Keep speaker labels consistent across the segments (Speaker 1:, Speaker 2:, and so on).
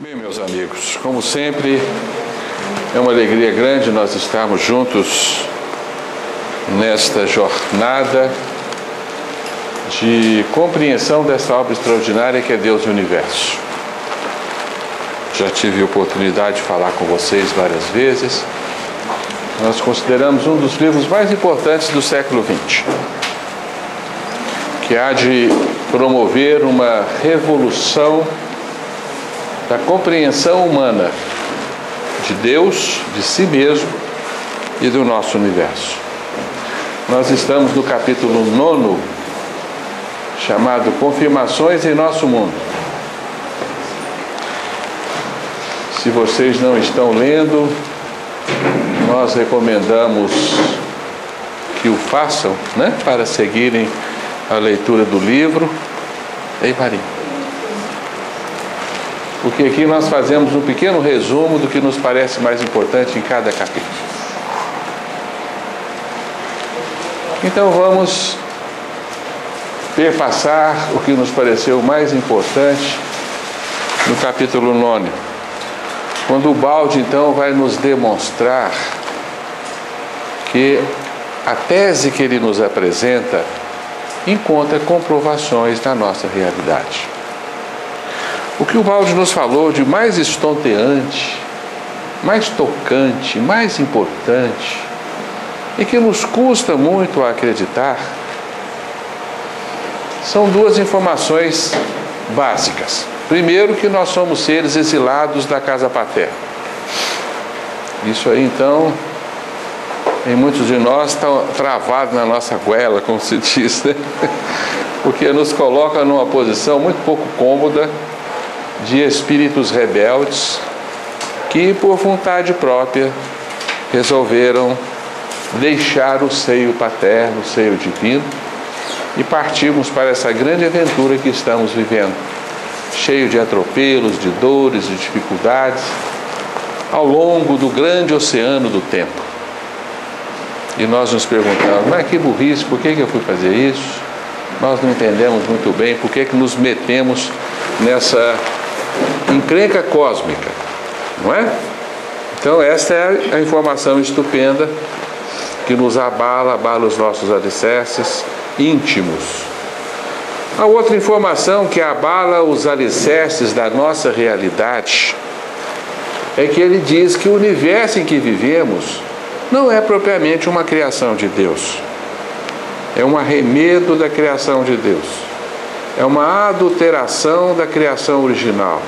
Speaker 1: Bem, meus amigos, como sempre, é uma alegria grande nós estarmos juntos nesta jornada de compreensão dessa obra extraordinária que é Deus e o Universo. Já tive a oportunidade de falar com vocês várias vezes. Nós consideramos um dos livros mais importantes do século XX, que há de promover uma revolução da compreensão humana de Deus, de si mesmo e do nosso universo. Nós estamos no capítulo 9, chamado Confirmações em Nosso Mundo. Se vocês não estão lendo, nós recomendamos que o façam, para seguirem a leitura do livro. Ei, Maria. Porque aqui nós fazemos um pequeno resumo do que nos parece mais importante em cada capítulo. Então vamos perpassar o que nos pareceu mais importante no capítulo 9. Quando o balde então vai nos demonstrar que a tese que ele nos apresenta encontra comprovações da nossa realidade. O que o balde nos falou de mais estonteante, mais tocante, mais importante, e que nos custa muito a acreditar, são duas informações básicas. Primeiro, que nós somos seres exilados da casa paterna. Isso aí, então, em muitos de nós está travado na nossa goela, como se diz, Porque nos coloca numa posição muito pouco cômoda de espíritos rebeldes que, por vontade própria, resolveram deixar o seio paterno, o seio divino, e partirmos para essa grande aventura que estamos vivendo, cheio de atropelos, de dores, de dificuldades, ao longo do grande oceano do tempo. E nós nos perguntamos, mas que burrice, por que eu fui fazer isso? Nós não entendemos muito bem por que nos metemos nessa encrenca cósmica, não é? Então esta é a informação estupenda que nos abala os nossos alicerces íntimos. A outra informação que abala os alicerces da nossa realidade é que ele diz que o universo em que vivemos não é propriamente uma criação de Deus, é um arremedo da criação de Deus, é uma adulteração da criação original.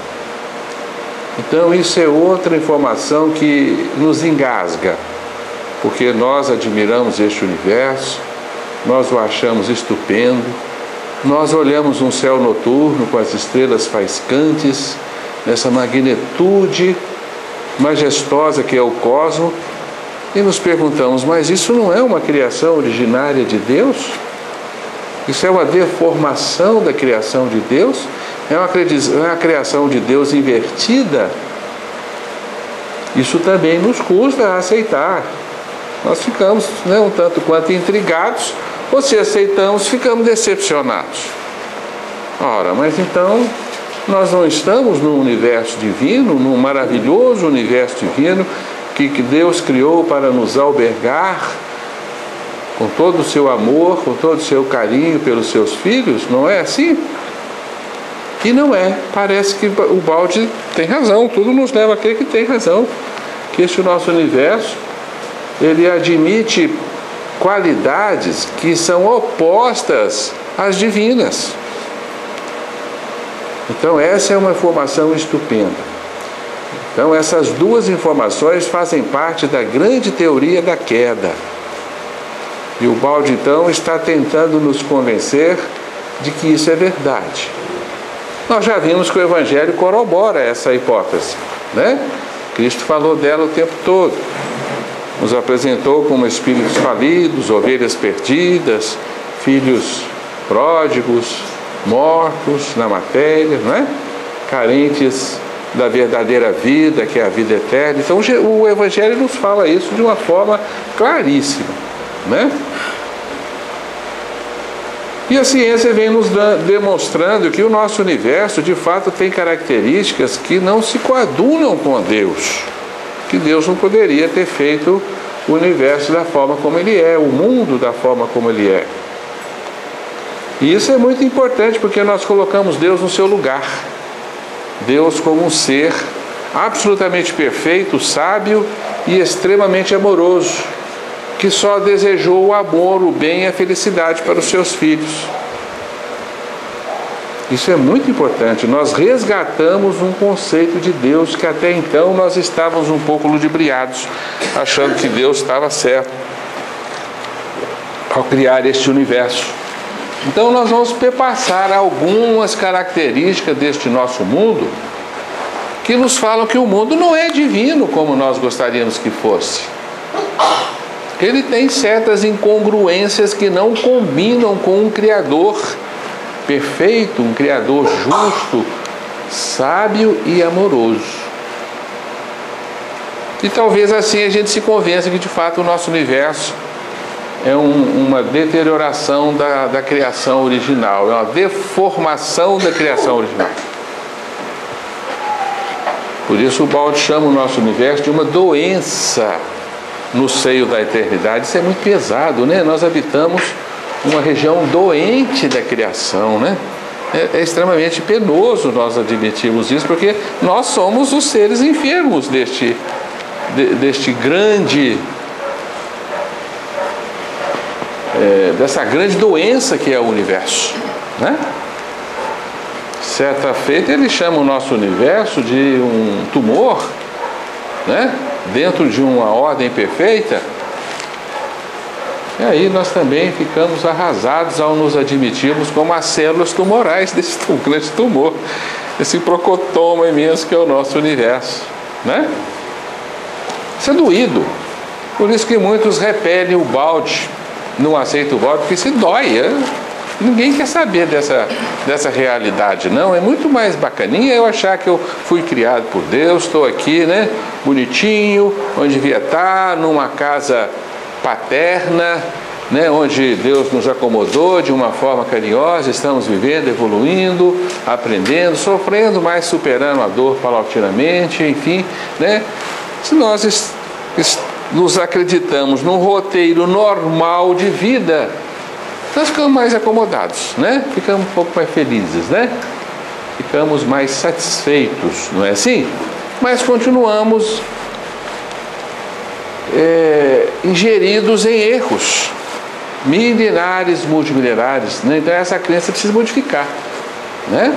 Speaker 1: Então isso é outra informação que nos engasga, porque nós admiramos este universo, nós o achamos estupendo, nós olhamos um céu noturno com as estrelas faiscantes, nessa magnitude majestosa que é o cosmos, e nos perguntamos, mas isso não é uma criação originária de Deus? Isso é uma deformação da criação de Deus? É uma criação de Deus invertida? Isso também nos custa a aceitar. Nós ficamos um tanto quanto intrigados, ou se aceitamos, ficamos decepcionados. Ora, mas então nós não estamos num universo divino, num maravilhoso universo divino que Deus criou para nos albergar com todo o seu amor, com todo o seu carinho pelos seus filhos? Não é assim? E não é. Parece que o balde tem razão, tudo nos leva a crer que tem razão, que este nosso universo, ele admite qualidades que são opostas às divinas. Então essa é uma informação estupenda. Então essas duas informações fazem parte da grande teoria da queda. E o balde então está tentando nos convencer de que isso é verdade. Nós já vimos que o Evangelho corrobora essa hipótese, Cristo falou dela o tempo todo. Nos apresentou como espíritos falidos, ovelhas perdidas, filhos pródigos, mortos na matéria, carentes da verdadeira vida, que é a vida eterna. Então o Evangelho nos fala isso de uma forma claríssima, E a ciência vem nos demonstrando que o nosso universo, de fato, tem características que não se coadunam com Deus. Que Deus não poderia ter feito o universo da forma como ele é, o mundo da forma como ele é. E isso é muito importante porque nós colocamos Deus no seu lugar. Deus como um ser absolutamente perfeito, sábio e extremamente amoroso, que só desejou o amor, o bem e a felicidade para os seus filhos. Isso é muito importante. Nós resgatamos um conceito de Deus que até então nós estávamos um pouco ludibriados, achando que Deus estava certo ao criar este universo. Então nós vamos perpassar algumas características deste nosso mundo que nos falam que o mundo não é divino como nós gostaríamos que fosse. Ele tem certas incongruências que não combinam com um Criador perfeito, um Criador justo, sábio e amoroso. E talvez assim a gente se convença que de fato o nosso universo é uma deterioração da criação original, é uma deformação da criação original. Por isso o Balde chama o nosso universo de uma doença no seio da eternidade. Isso é muito pesado, né? Nós habitamos uma região doente da criação, né? É extremamente penoso nós admitirmos isso, porque nós somos os seres enfermos deste grande... dessa grande doença que é o universo, né? Certa feita ele chama o nosso universo de um tumor, né? Dentro de uma ordem perfeita. E aí nós também ficamos arrasados ao nos admitirmos como as células tumorais desse grande tumor, esse procotoma imenso que é o nosso universo, né? Isso é doído. Por isso que muitos repelem o Balde, não aceitam o Balde, porque se dói. Ninguém quer saber dessa realidade, não. É muito mais bacaninha eu achar que eu fui criado por Deus, estou aqui, né, bonitinho, onde devia estar, numa casa paterna, né, onde Deus nos acomodou de uma forma carinhosa, estamos vivendo, evoluindo, aprendendo, sofrendo, mas superando a dor paulatinamente, enfim, né? Se nós nos acreditamos num roteiro normal de vida, nós ficamos mais acomodados, né? Ficamos um pouco mais felizes, né? Ficamos mais satisfeitos, não é assim? Mas continuamos ingeridos em erros milenares, multimilenares, né? Então essa crença precisa modificar, né?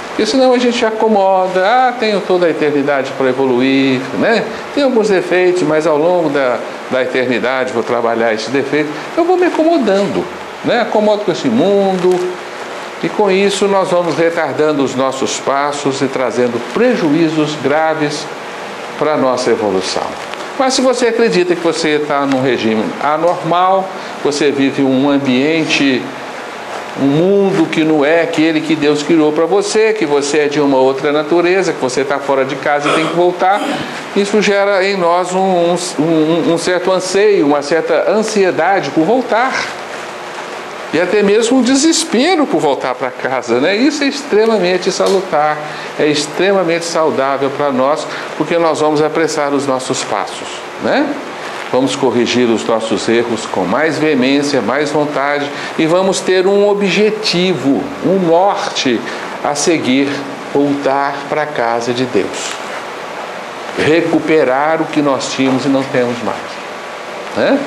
Speaker 1: Porque senão a gente acomoda, tenho toda a eternidade para evoluir, né? Tem alguns defeitos, mas ao longo da eternidade vou trabalhar esses defeitos. Eu vou me acomodando, né? Acomodo com esse mundo, e com isso nós vamos retardando os nossos passos e trazendo prejuízos graves para a nossa evolução. Mas se você acredita que você está num regime anormal, você vive um ambiente, um mundo que não é aquele que Deus criou para você, que você é de uma outra natureza, que você está fora de casa e tem que voltar, isso gera em nós um certo anseio, uma certa ansiedade por voltar. E até mesmo um desespero por voltar para casa, né? Isso é extremamente salutar, é extremamente saudável para nós, porque nós vamos apressar os nossos passos, né? Vamos corrigir os nossos erros com mais veemência, mais vontade, e vamos ter um objetivo, um norte a seguir: voltar para a casa de Deus. Recuperar o que nós tínhamos e não temos mais, né?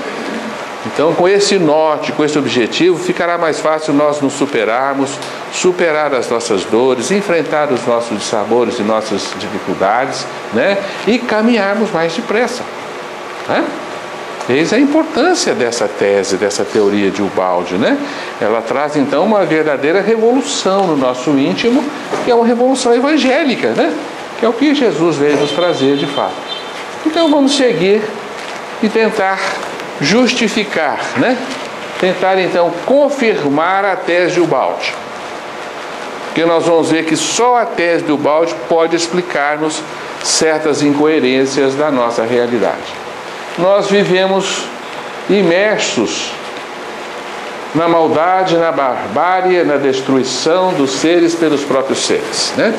Speaker 1: Então, com esse norte, com esse objetivo, ficará mais fácil nós nos superarmos, superar as nossas dores, enfrentar os nossos dissabores e nossas dificuldades, né? E caminharmos mais depressa, né? Eis a importância dessa tese, dessa teoria de Ubaldi, né? Ela traz, então, uma verdadeira revolução no nosso íntimo, que é uma revolução evangélica, né? Que é o que Jesus veio nos trazer, de fato. Então, vamos seguir e tentar justificar, né? Tentar então confirmar a tese de Ubaldi, porque nós vamos ver que só a tese de Ubaldi pode explicar-nos certas incoerências da nossa realidade. Nós vivemos imersos na maldade, na barbárie, na destruição dos seres pelos próprios seres, né?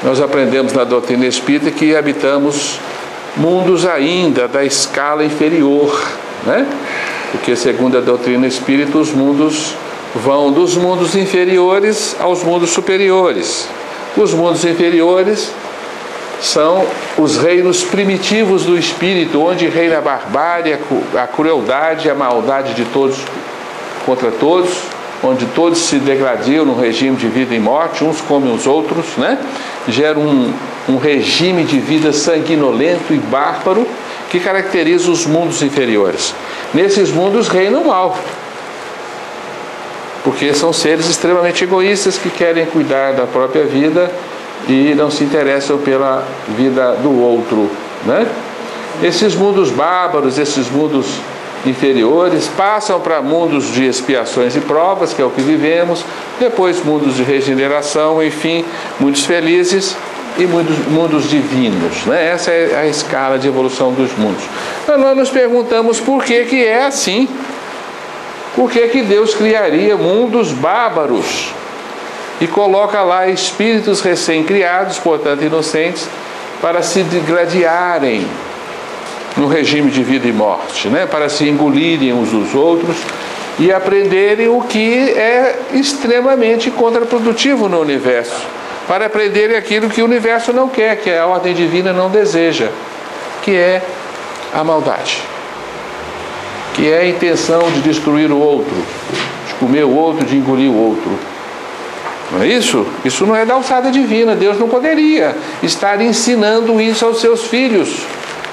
Speaker 1: Nós aprendemos na doutrina espírita que habitamos mundos ainda da escala inferior, né? Porque segundo a doutrina espírita, os mundos vão dos mundos inferiores aos mundos superiores. Os mundos inferiores são os reinos primitivos do espírito, onde reina a barbárie, a crueldade, a maldade de todos contra todos, onde todos se degradiam num regime de vida e morte, uns comem os outros, né? Gera um regime de vida sanguinolento e bárbaro que caracteriza os mundos inferiores. Nesses mundos reina o mal, porque são seres extremamente egoístas que querem cuidar da própria vida e não se interessam pela vida do outro, né? Esses mundos bárbaros, esses mundos inferiores, passam para mundos de expiações e provas, que é o que vivemos, depois mundos de regeneração, enfim, mundos felizes e mundos divinos, né? Essa é a escala de evolução dos mundos. Então nós nos perguntamos por que é assim. Por que Deus criaria mundos bárbaros e coloca lá espíritos recém-criados, portanto inocentes, para se degladiarem no regime de vida e morte, né? Para se engolirem uns dos outros e aprenderem o que é extremamente contraprodutivo no universo, para aprenderem aquilo que o universo não quer, que a ordem divina não deseja, que é a maldade, que é a intenção de destruir o outro, de comer o outro, de engolir o outro. Não é isso? Isso não é da alçada divina. Deus não poderia estar ensinando isso aos seus filhos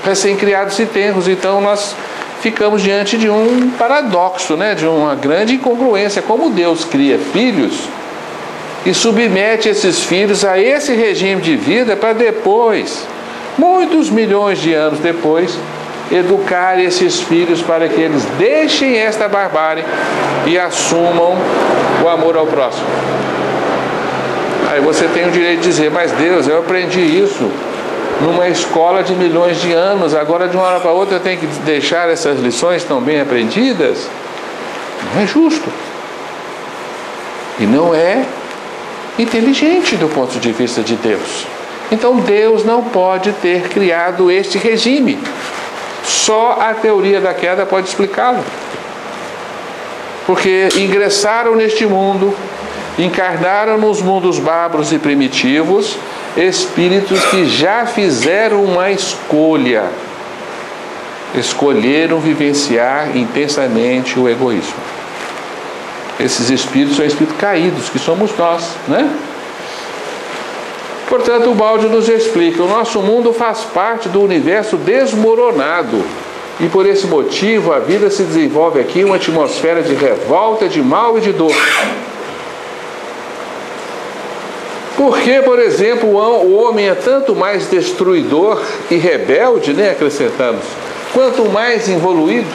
Speaker 1: recém-criados e tenros. Então nós ficamos diante de um paradoxo, né? De uma grande incongruência. Como Deus cria filhos e submete esses filhos a esse regime de vida para depois, muitos milhões de anos depois, educar esses filhos para que eles deixem esta barbárie e assumam o amor ao próximo. Aí você tem o direito de dizer, mas Deus, eu aprendi isso numa escola de milhões de anos, agora de uma hora para outra eu tenho que deixar essas lições tão bem aprendidas? Não é justo. E não é inteligente do ponto de vista de Deus. Então Deus não pode ter criado este regime. Só a teoria da queda pode explicá-lo. Porque ingressaram neste mundo, encarnaram nos mundos bárbaros e primitivos, espíritos que já fizeram uma escolha. Escolheram vivenciar intensamente o egoísmo. Esses espíritos são espíritos caídos, que somos nós, né? Portanto, o Balde nos explica, o nosso mundo faz parte do universo desmoronado e por esse motivo a vida se desenvolve aqui em uma atmosfera de revolta, de mal e de dor. Porque, por exemplo, o homem é tanto mais destruidor e rebelde, né, acrescentamos, quanto mais evoluído,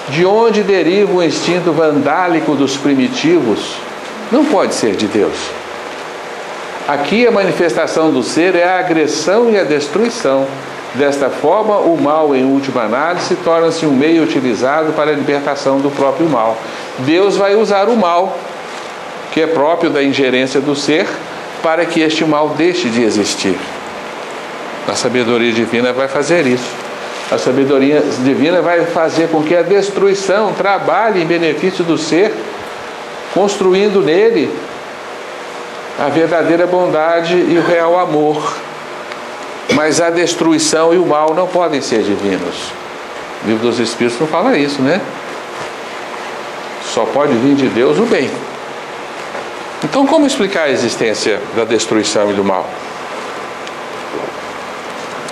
Speaker 1: de onde deriva o instinto vandálico dos primitivos, não pode ser de Deus. Aqui a manifestação do ser é a agressão e a destruição. Desta forma, o mal, em última análise, torna-se um meio utilizado para a libertação do próprio mal. Deus vai usar o mal, que é próprio da ingerência do ser, para que este mal deixe de existir. A sabedoria divina vai fazer isso. A sabedoria divina vai fazer com que a destruição trabalhe em benefício do ser, construindo nele a verdadeira bondade e o real amor. Mas a destruição e o mal não podem ser divinos. O Livro dos Espíritos não fala isso, né? Só pode vir de Deus o bem. Então, como explicar a existência da destruição e do mal?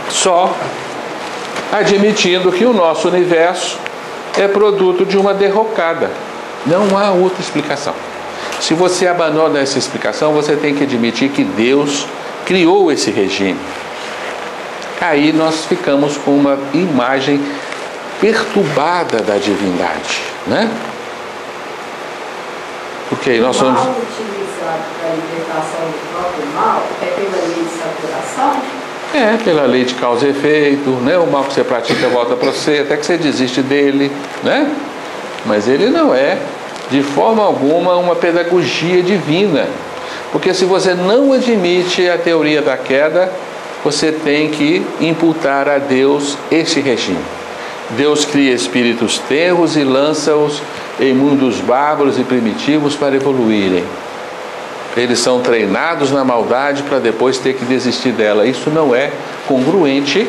Speaker 1: Só admitindo que o nosso universo é produto de uma derrocada. Não há outra explicação. Se você abandona essa explicação, você tem que admitir que Deus criou esse regime. Aí nós ficamos com uma imagem perturbada da divindade, né? Porque aí nós somos...
Speaker 2: O mal utilizado para a libertação do próprio mal é pela lei de saturação?
Speaker 1: É, pela lei de causa e efeito, né? O mal que você pratica volta para você, até que você desiste dele, né? Mas ele não é de forma alguma uma pedagogia divina. Porque se você não admite a teoria da queda, você tem que imputar a Deus esse regime. Deus cria espíritos tenros e lança-os em mundos bárbaros e primitivos para evoluírem. Eles são treinados na maldade para depois ter que desistir dela. Isso não é congruente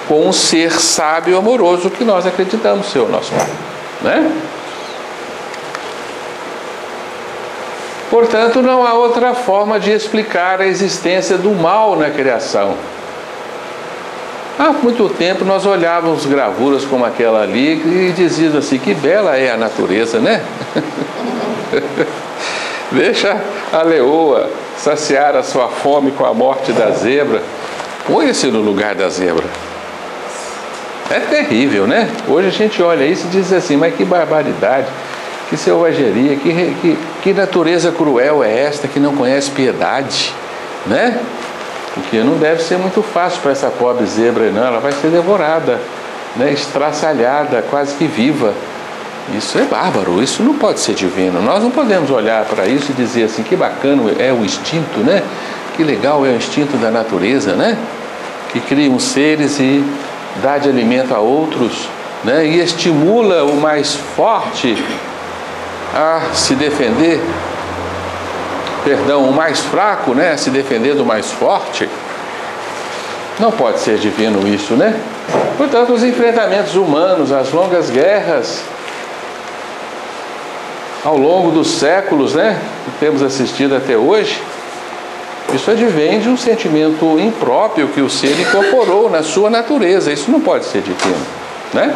Speaker 1: com um ser sábio e amoroso que nós acreditamos ser o nosso Pai, né? Portanto, não há outra forma de explicar a existência do mal na criação. Há muito tempo nós olhávamos gravuras como aquela ali e dizíamos assim, que bela é a natureza, né? Deixa a leoa saciar a sua fome com a morte da zebra. Põe-se no lugar da zebra. É terrível, né? Hoje a gente olha isso e diz assim, mas que barbaridade, que selvageria, que natureza cruel é esta que não conhece piedade, né? Porque não deve ser muito fácil para essa pobre zebra, não. Ela vai ser devorada, né? Estraçalhada, quase que viva. Isso é bárbaro, isso não pode ser divino. Nós não podemos olhar para isso e dizer assim, que bacana é o instinto, né? Que legal é o instinto da natureza, né? Que cria uns seres e dá de alimento a outros, né? E estimula o mais forte a se defender, o mais fraco, né, a se defender do mais forte. Não pode ser divino isso, né? Portanto, os enfrentamentos humanos, as longas guerras ao longo dos séculos, né, que temos assistido até hoje, isso advém de um sentimento impróprio que o ser incorporou na sua natureza. Isso não pode ser divino, né?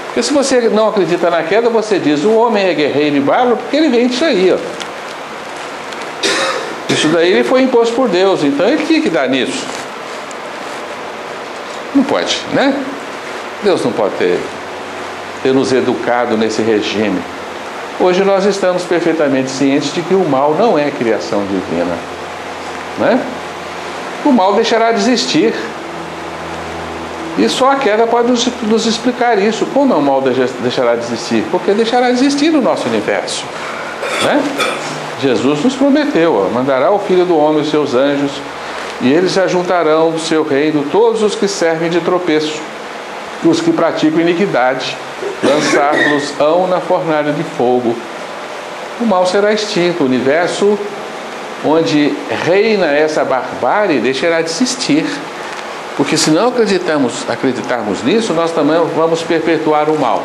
Speaker 1: Porque se você não acredita na queda, você diz, o homem é guerreiro e bárbaro porque ele vem disso aí, ó. Isso daí ele foi imposto por Deus, então ele tinha que dar nisso. Não pode, né? Deus não pode ter nos educado nesse regime. Hoje nós estamos perfeitamente cientes de que o mal não é criação divina, né? O mal deixará de existir. E só a queda pode nos explicar isso. Como o mal deixará de existir? Porque deixará de existir no nosso universo, né? Jesus nos prometeu, ó, mandará o Filho do Homem os seus anjos, e eles ajuntarão do seu reino todos os que servem de tropeço, e os que praticam iniquidade, lançar-los-ão na fornalha de fogo. O mal será extinto, o universo onde reina essa barbárie deixará de existir. Porque se não acreditarmos nisso, nós também vamos perpetuar o mal,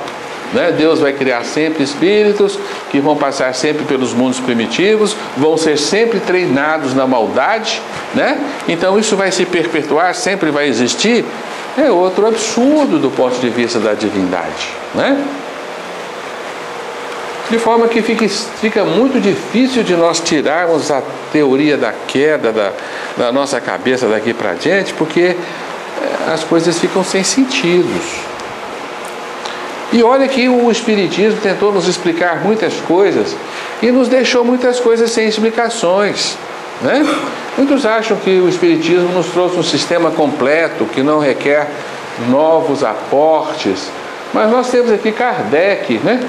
Speaker 1: né? Deus vai criar sempre espíritos que vão passar sempre pelos mundos primitivos, vão ser sempre treinados na maldade, né? Então isso vai se perpetuar, sempre vai existir. É outro absurdo do ponto de vista da divindade, né? De forma que fica muito difícil de nós tirarmos a teoria da queda da nossa cabeça daqui para diante, porque as coisas ficam sem sentidos. E olha que o Espiritismo tentou nos explicar muitas coisas e nos deixou muitas coisas sem explicações, né? Muitos acham que o Espiritismo nos trouxe um sistema completo, que não requer novos aportes, mas nós temos aqui Kardec, né?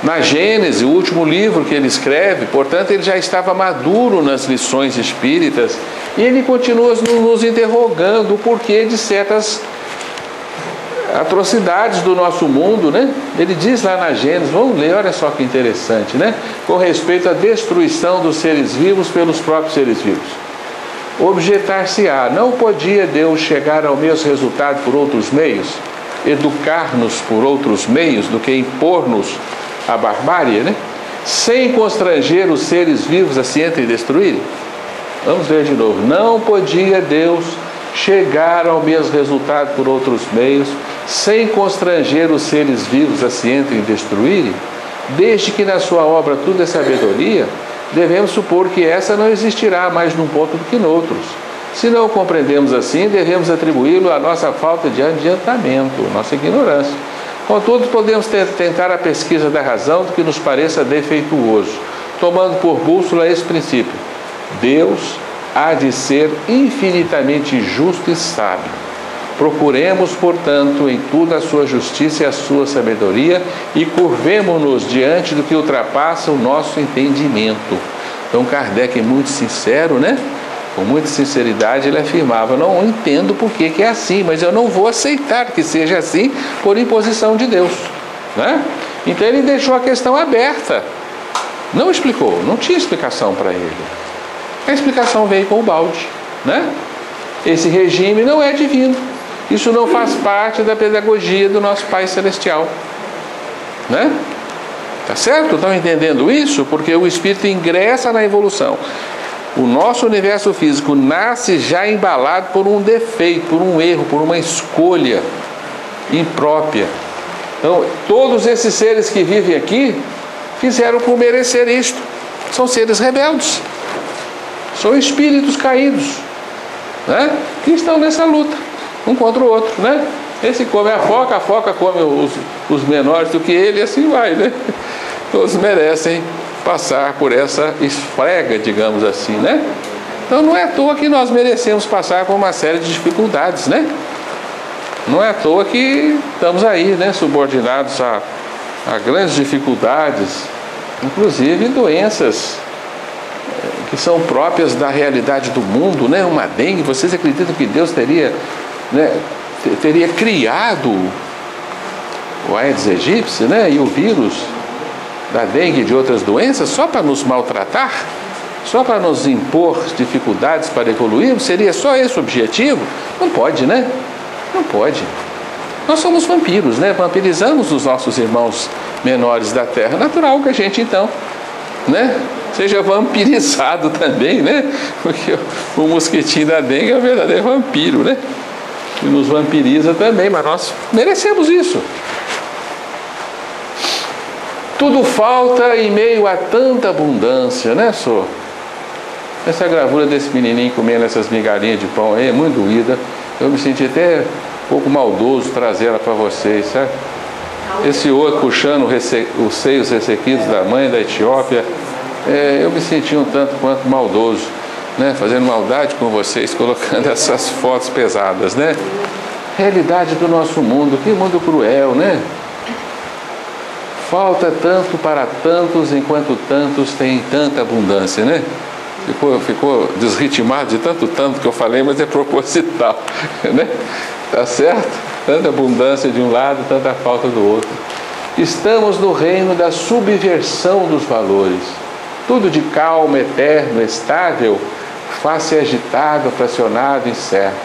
Speaker 1: Na Gênese, o último livro que ele escreve, portanto, ele já estava maduro nas lições espíritas e ele continua nos interrogando o porquê de certas atrocidades do nosso mundo, né? Ele diz lá na Gênesis, vamos ler, olha só que interessante, né? Com respeito à destruição dos seres vivos pelos próprios seres vivos. Objetar-se-á, não podia Deus chegar ao mesmo resultado por outros meios? Educar-nos por outros meios do que impor-nos a barbárie, né? Sem constranger os seres vivos a se destruírem? Vamos ler de novo. Não podia Deus chegar ao mesmo resultado por outros meios, sem constranger os seres vivos a se destruírem? Desde que na sua obra tudo é sabedoria, devemos supor que essa não existirá mais num ponto do que noutros. Se não o compreendemos assim, devemos atribuí-lo à nossa falta de adiantamento, nossa ignorância. Contudo, podemos tentar a pesquisa da razão do que nos pareça defeituoso, tomando por bússola esse princípio: Deus há de ser infinitamente justo e sábio. Procuremos, portanto, em tudo a sua justiça e a sua sabedoria e curvemo-nos diante do que ultrapassa o nosso entendimento. Então Kardec é muito sincero, né? Com muita sinceridade ele afirmava: não entendo por que é assim, mas eu não vou aceitar que seja assim por imposição de Deus, né? Então ele deixou a questão aberta, não explicou, não tinha explicação para ele. A explicação veio com o balde, né? Esse regime não é divino, isso não faz parte da pedagogia do nosso Pai Celestial, né? Tá certo? Estão entendendo isso? Porque o espírito ingressa na evolução. O nosso universo físico nasce já embalado por um defeito, por um erro, por uma escolha imprópria. Então, todos esses seres que vivem aqui fizeram por merecer isto. São seres rebeldes, são espíritos caídos, né? Que estão nessa luta, um contra o outro, né? Esse come a foca come os menores do que ele, e assim vai, né? Todos merecem passar por essa esfrega, digamos assim, né? Então não é à toa que nós merecemos passar por uma série de dificuldades, né? Não é à toa que estamos aí, né? Subordinados a grandes dificuldades, inclusive doenças que são próprias da realidade do mundo, né? Uma dengue. Vocês acreditam que Deus teria, né, teria criado o Aedes aegypti, né? E o vírus da dengue e de outras doenças só para nos maltratar? Só para nos impor dificuldades para evoluirmos? Seria só esse o objetivo? Não pode, né? Não pode. Nós somos vampiros, né? Vampirizamos os nossos irmãos menores da Terra. Natural que a gente, então, né, seja vampirizado também, né? Porque o mosquitinho da dengue é um verdadeiro vampiro, né? E nos vampiriza também, mas nós merecemos isso. Tudo falta em meio a tanta abundância, né, senhor? Essa gravura desse menininho comendo essas migalhinhas de pão aí é muito doída. Eu me senti até um pouco maldoso trazer ela para vocês, certo? Esse outro puxando os seios ressequidos da mãe da Etiópia, eu me senti um tanto quanto maldoso, né? Fazendo maldade com vocês, colocando essas fotos pesadas, né? Realidade do nosso mundo, que mundo cruel, né? Falta tanto para tantos, enquanto tantos têm tanta abundância, né? Ficou desritimado de tanto que eu falei, mas é proposital, né? Tá certo? Tanta abundância de um lado, tanta falta do outro. Estamos no reino da subversão dos valores. Tudo de calmo, eterno, estável, faz-se agitado, fracionado, incerto.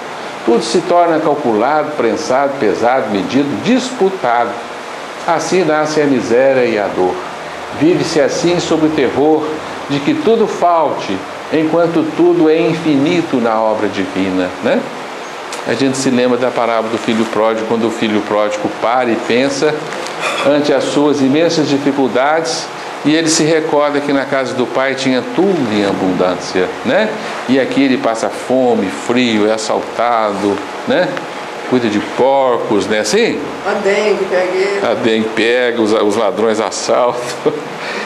Speaker 1: Tudo se torna calculado, prensado, pesado, medido, disputado. Assim nasce a miséria e a dor. Vive-se assim sob o terror de que tudo falte, enquanto tudo é infinito na obra divina, né? A gente se lembra da parábola do filho pródigo, quando o filho pródigo para e pensa ante as suas imensas dificuldades, e ele se recorda que na casa do pai tinha tudo em abundância, né? E aqui ele passa fome, frio, é assaltado, né? Cuida de porcos, né? Assim?
Speaker 2: A dengue pega.
Speaker 1: A dengue pega, os ladrões assaltam.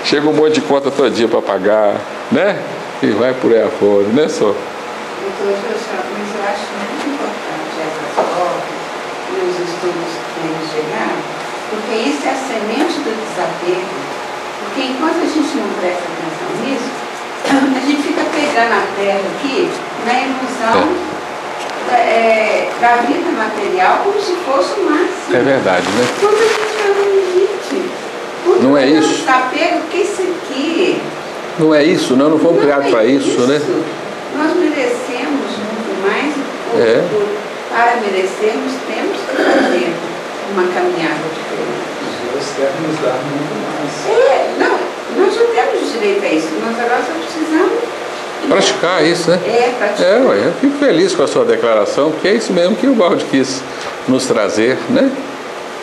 Speaker 1: Chega um monte de conta todo dia para pagar, né? E vai por aí afora, né, só?
Speaker 3: Mas eu acho muito importante essas obras e os estudos que eles chegaram, porque isso é a semente do desapego. Porque enquanto a gente não presta atenção nisso, a gente fica pegando a terra aqui na ilusão da vida material como se fosse o máximo.
Speaker 1: É verdade, né?
Speaker 3: Quando a gente fala, gente,
Speaker 1: não é isso?
Speaker 3: Desapego, porque isso aqui.
Speaker 1: Não é isso, não fomos criados para isso, né?
Speaker 3: Nós merecemos muito mais, para merecermos, temos que fazer uma caminhada diferente.
Speaker 4: Deus quer nos dar muito mais.
Speaker 3: Nós já temos direito a isso, nós agora só precisamos
Speaker 1: praticar isso, né?
Speaker 3: Praticar.
Speaker 1: Eu fico feliz com a sua declaração, porque é isso mesmo que o Balde quis nos trazer, né?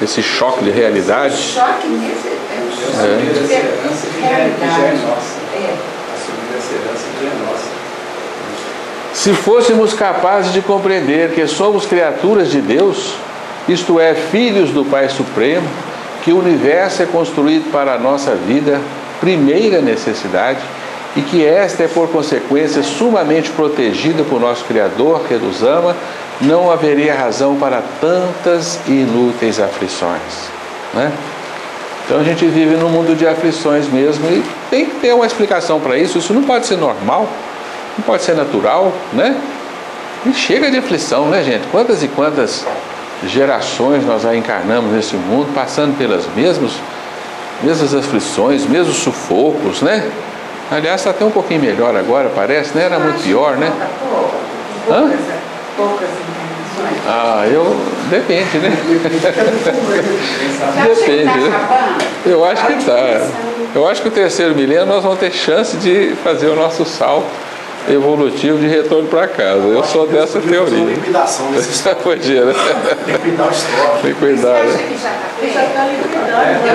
Speaker 1: Esse choque de realidade.
Speaker 3: Choque nesse é um choque
Speaker 4: de herança que já é nossa.
Speaker 3: Assumir
Speaker 4: essa herança que é nossa.
Speaker 1: Se fôssemos capazes de compreender que somos criaturas de Deus, isto é, filhos do Pai Supremo, que o universo é construído para a nossa vida, primeira necessidade, e que esta é, por consequência, sumamente protegida por nosso Criador, que nos ama, não haveria razão para tantas e inúteis aflições, né? Então a gente vive num mundo de aflições mesmo e tem que ter uma explicação para isso. Isso não pode ser normal, não pode ser natural, né? E chega de aflição, né, gente? Quantas e quantas gerações nós já encarnamos nesse mundo, passando pelas mesmas aflições, mesmos sufocos, né? Aliás, está até um pouquinho melhor agora, parece, né? Era muito pior, né?
Speaker 3: Poucas encarnações.
Speaker 1: Depende, né? Depende, né? Eu acho que está. Eu acho que o terceiro milênio nós vamos ter chance de fazer o nosso salto evolutivo de retorno para casa. Eu sou dessa teoria.
Speaker 5: Liquidação desse estoque.
Speaker 1: Podia, né?
Speaker 5: Liquidar o estoque.
Speaker 1: Tem que cuidar, né?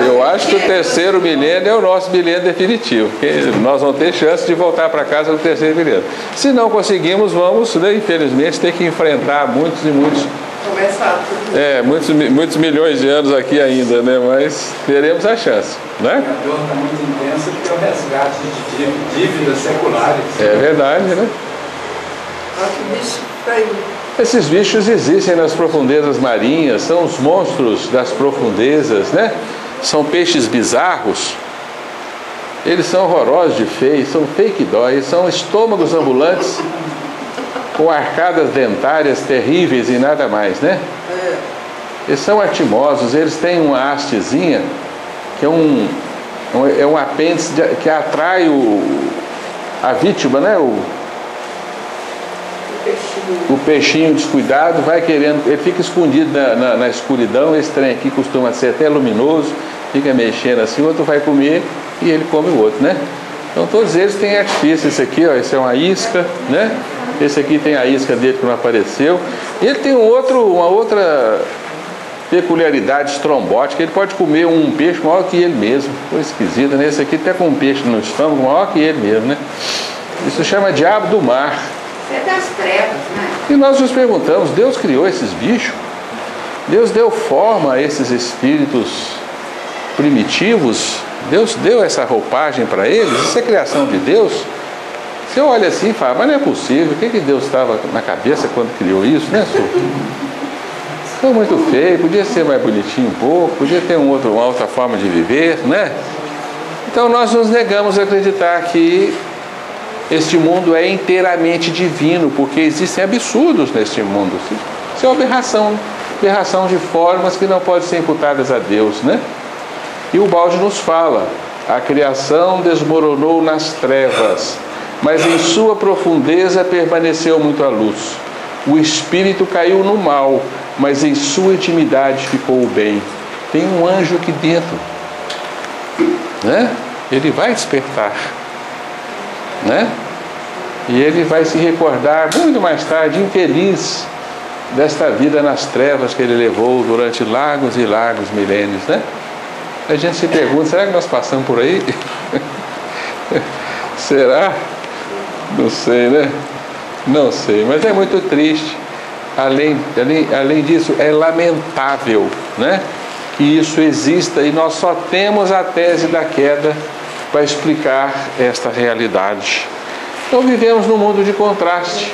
Speaker 1: Eu acho que o terceiro milênio é o nosso milênio definitivo, porque nós vamos ter chance de voltar para casa no terceiro milênio. Se não conseguimos, vamos, né, infelizmente, ter que enfrentar muitos muitos milhões de anos aqui ainda, né? Mas teremos a chance, né?
Speaker 4: A dor está muito intensa porque é o resgate de dívidas seculares.
Speaker 1: É verdade, né? Esses bichos existem nas profundezas marinhas, são os monstros das profundezas, né? São peixes bizarros. Eles são horrorosos de feios, são fake dói, são estômagos ambulantes com arcadas dentárias terríveis e nada mais, né? Eles são artimosos, eles têm uma hastezinha que é um apêndice que atrai a vítima, né? O peixinho descuidado vai querendo, ele fica escondido na escuridão. Esse trem aqui costuma ser até luminoso, fica mexendo assim, o outro vai comer e ele come o outro, né? Então todos eles têm artifício. Esse aqui, ó, esse é uma isca, né? Esse aqui tem a isca dele que não apareceu. Ele tem uma outra peculiaridade estrombótica. Ele pode comer um peixe maior que ele mesmo. Foi esquisito, né? Esse aqui até com um peixe no estômago maior que ele mesmo, né? Isso chama diabo do mar.
Speaker 3: É das trevas, né?
Speaker 1: E nós nos perguntamos, Deus criou esses bichos? Deus deu forma a esses espíritos primitivos? Deus deu essa roupagem para eles? Isso é criação de Deus? Você olha assim e fala, mas não é possível, o que Deus estava na cabeça quando criou isso, né, senhor? Ficou muito feio, podia ser mais bonitinho um pouco, podia ter uma outra forma de viver, né? Então nós nos negamos a acreditar que este mundo é inteiramente divino, porque existem absurdos neste mundo. Isso é uma aberração de formas que não podem ser imputadas a Deus, né? E o balde nos fala, a criação desmoronou nas trevas, mas em sua profundeza permaneceu muito a luz. O espírito caiu no mal, mas em sua intimidade ficou o bem. Tem um anjo aqui dentro, né? Ele vai despertar, né? E ele vai se recordar muito mais tarde, infeliz, desta vida nas trevas que ele levou durante largos e largos milênios, né? A gente se pergunta, será que nós passamos por aí? Será? Não sei, né? Não sei, mas é muito triste. Além disso, é lamentável, né, que isso exista, e nós só temos a tese da queda para explicar esta realidade. Então vivemos num mundo de contraste,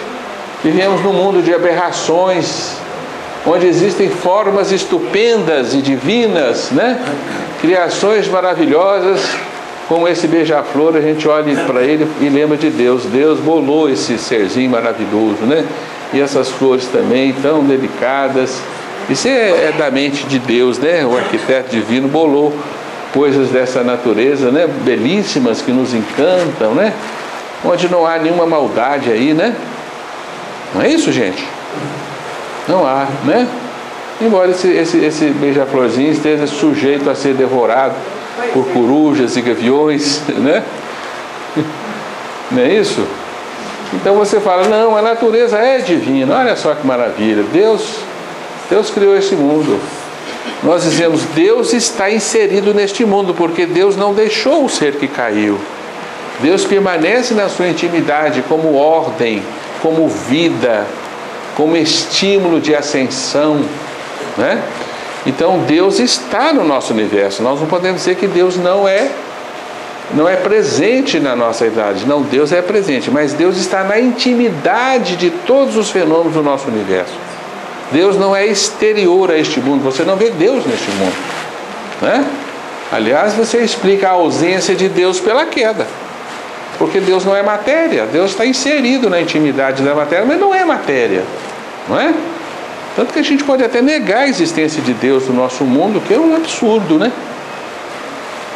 Speaker 1: vivemos num mundo de aberrações, onde existem formas estupendas e divinas, né? Criações maravilhosas, como esse beija-flor. A gente olha para ele e lembra de Deus. Deus bolou esse serzinho maravilhoso, né? E essas flores também tão delicadas. Isso é da mente de Deus, né? O arquiteto divino bolou coisas dessa natureza, né? Belíssimas, que nos encantam, né? Onde não há nenhuma maldade aí, né? Não é isso, gente? Não há, né? Embora esse beija-florzinho esteja sujeito a ser devorado por corujas e gaviões, né? Não é isso? Então você fala, não, a natureza é divina. Olha só que maravilha. Deus criou esse mundo. Nós dizemos, Deus está inserido neste mundo, porque Deus não deixou o ser que caiu. Deus permanece na sua intimidade como ordem, como vida, como estímulo de ascensão, né? Então Deus está no nosso universo. Nós não podemos dizer que Deus não é presente na nossa idade. Não, Deus é presente, mas Deus está na intimidade de todos os fenômenos do nosso universo. Deus não é exterior a este mundo, você não vê Deus neste mundo, né? Aliás, você explica a ausência de Deus pela queda, porque Deus não é matéria, Deus está inserido na intimidade da matéria, mas não é matéria, não é? Tanto que a gente pode até negar a existência de Deus no nosso mundo, que é um absurdo, né?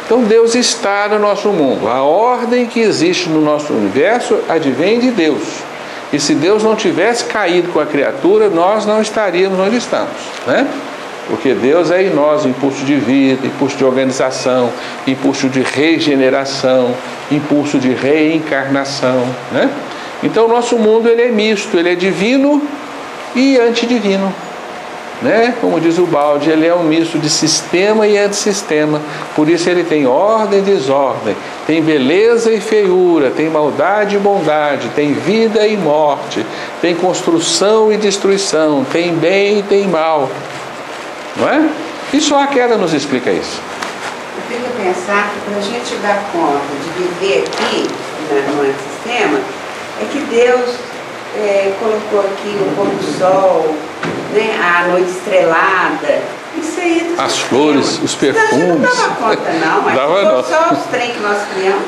Speaker 1: Então Deus está no nosso mundo. A ordem que existe no nosso universo advém de Deus. E se Deus não tivesse caído com a criatura, nós não estaríamos onde estamos, né? Porque Deus é em nós impulso de vida, impulso de organização, impulso de regeneração, impulso de reencarnação, né? Então o nosso mundo ele é misto, ele é divino e antidivino, né? Como diz o Baldi, ele é um misto de sistema e antissistema. Por isso ele tem ordem e desordem, tem beleza e feiura, tem maldade e bondade, tem vida e morte, tem construção e destruição, tem bem e tem mal, não é? E só a queda nos explica isso.
Speaker 3: Eu fico a pensar que para a gente dar conta de viver aqui no antissistema, é que Deus colocou aqui o pôr do sol, né, a noite estrelada, isso aí do
Speaker 1: as
Speaker 3: sistema.
Speaker 1: Flores, os perfumes.
Speaker 3: Não dava conta não, mas
Speaker 1: Dava não.
Speaker 3: só os trem que nós criamos.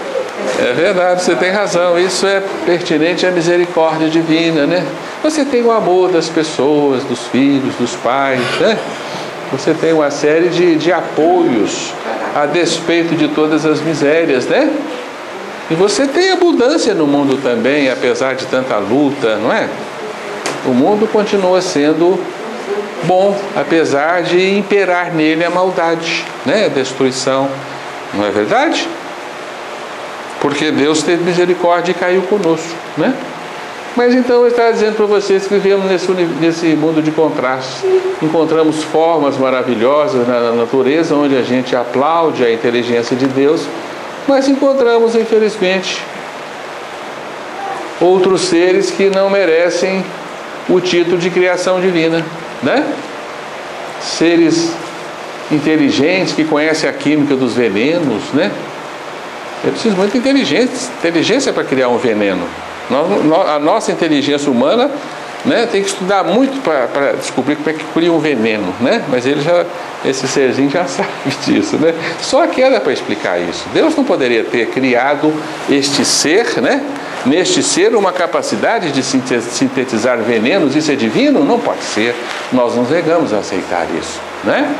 Speaker 1: É verdade, você tem razão, isso é pertinente à misericórdia divina, né? Você tem o amor das pessoas, dos filhos, dos pais, né? Você tem uma série de apoios a despeito de todas as misérias, né? E você tem abundância no mundo também, apesar de tanta luta, não é? O mundo continua sendo bom, apesar de imperar nele a maldade, né? A destruição, não é verdade? Porque Deus teve misericórdia e caiu conosco, né? Mas então eu estava dizendo para vocês que vivemos nesse mundo de contrastes. Encontramos formas maravilhosas na natureza, onde a gente aplaude a inteligência de Deus, mas encontramos, infelizmente, outros seres que não merecem o título de criação divina, né? Seres inteligentes que conhecem a química dos venenos, né? É preciso muita inteligência para criar um veneno. A nossa inteligência humana, né, tem que estudar muito para descobrir como é que cria um veneno, né? Mas esse serzinho já sabe disso, né? Só a queda para explicar isso. Deus não poderia ter criado este ser, né? Neste ser uma capacidade de sintetizar venenos, isso é divino? Não pode ser. Nós nos negamos a aceitar isso, né?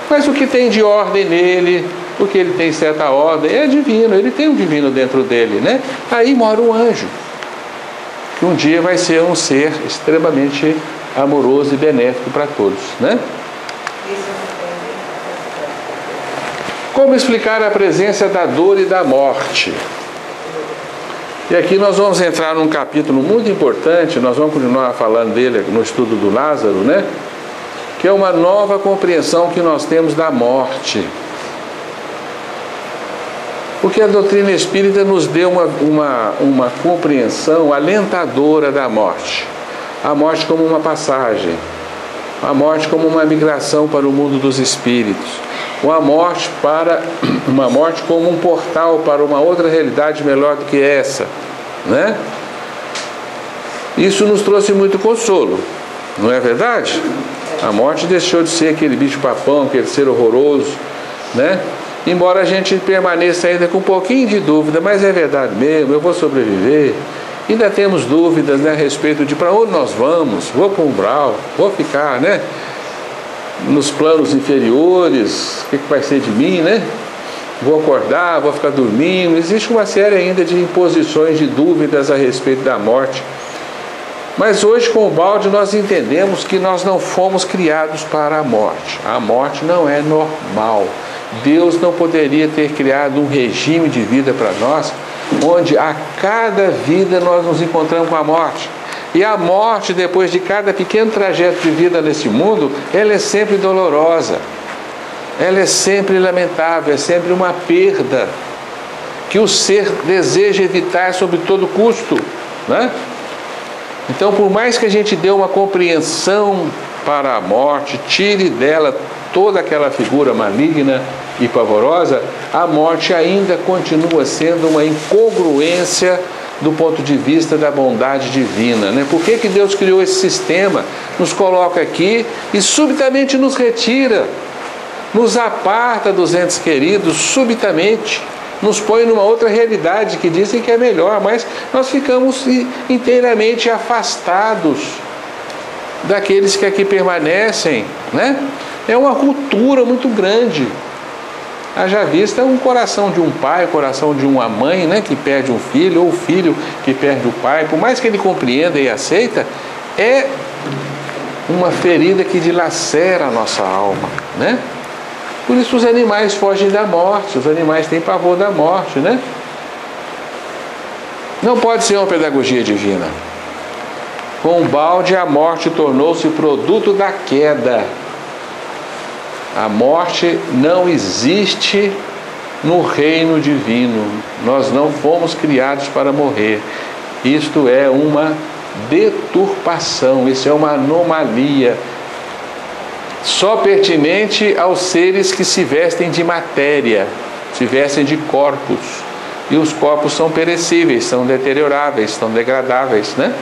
Speaker 1: Mas o que tem de ordem nele, o que ele tem certa ordem, é divino, ele tem um divino dentro dele, né? Aí mora um anjo, que um dia vai ser um ser extremamente amoroso e benéfico para todos, né? Como explicar a presença da dor e da morte? E aqui nós vamos entrar num capítulo muito importante, nós vamos continuar falando dele no estudo do Lázaro, né? Que é uma nova compreensão que nós temos da morte. Porque a doutrina espírita nos deu uma compreensão alentadora da morte. A morte como uma passagem, a morte como uma migração para o mundo dos espíritos, uma morte como um portal para uma outra realidade melhor do que essa, né? Isso nos trouxe muito consolo, não é verdade? A morte deixou de ser aquele bicho-papão, aquele ser horroroso, né? Embora a gente permaneça ainda com um pouquinho de dúvida, mas é verdade mesmo, eu vou sobreviver. Ainda temos dúvidas, né, a respeito de para onde nós vamos, vou para o umbral, vou ficar, né, nos planos inferiores, o que vai ser de mim, né? Vou acordar, vou ficar dormindo. Existe uma série ainda de imposições, de dúvidas a respeito da morte. Mas hoje, com o balde, nós entendemos que nós não fomos criados para a morte. A morte não é normal. Deus não poderia ter criado um regime de vida para nós, onde a cada vida nós nos encontramos com a morte. E a morte, depois de cada pequeno trajeto de vida nesse mundo, ela é sempre dolorosa. Ela é sempre lamentável, é sempre uma perda que o ser deseja evitar sob todo custo, né? Então, por mais que a gente dê uma compreensão para a morte, tire dela toda aquela figura maligna e pavorosa, a morte ainda continua sendo uma incongruência do ponto de vista da bondade divina, né? Por que Deus criou esse sistema, nos coloca aqui e subitamente nos retira, nos aparta dos entes queridos, subitamente, nos põe numa outra realidade que dizem que é melhor, mas nós ficamos inteiramente afastados daqueles que aqui permanecem, né? É uma ruptura muito grande. Haja vista um coração de um pai, o coração de uma mãe, né, que perde um filho, ou o filho que perde o pai, por mais que ele compreenda e aceita, é uma ferida que dilacera a nossa alma, né? Por isso os animais fogem da morte, os animais têm pavor da morte, né? Não pode ser uma pedagogia divina. Com o balde, a morte tornou-se produto da queda. A morte não existe no reino divino. Nós não fomos criados para morrer. Isto é uma deturpação, isso é uma anomalia, só pertinente aos seres que se vestem de matéria, se vestem de corpos. E os corpos são perecíveis, são deterioráveis, são degradáveis, né?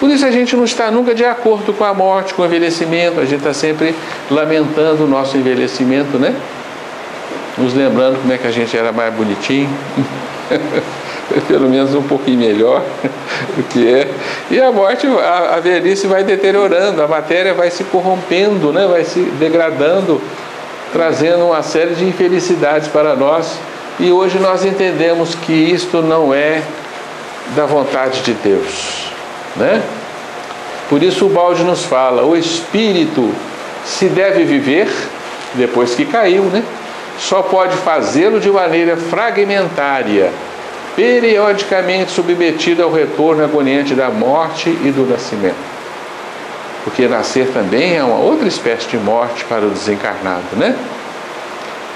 Speaker 1: Por isso a gente não está nunca de acordo com a morte, com o envelhecimento. A gente está sempre lamentando o nosso envelhecimento, né? Nos lembrando como é que a gente era mais bonitinho. Pelo menos um pouquinho melhor do que é. E a morte, a velhice vai deteriorando, a matéria vai se corrompendo, né? Vai se degradando, trazendo uma série de infelicidades para nós. E hoje nós entendemos que isto não é da vontade de Deus, né? Por isso o balde nos fala, o espírito se deve viver depois que caiu, né? Só pode fazê-lo de maneira fragmentária, periodicamente submetido ao retorno agoniante da morte e do nascimento. Porque nascer também é uma outra espécie de morte para o desencarnado, né?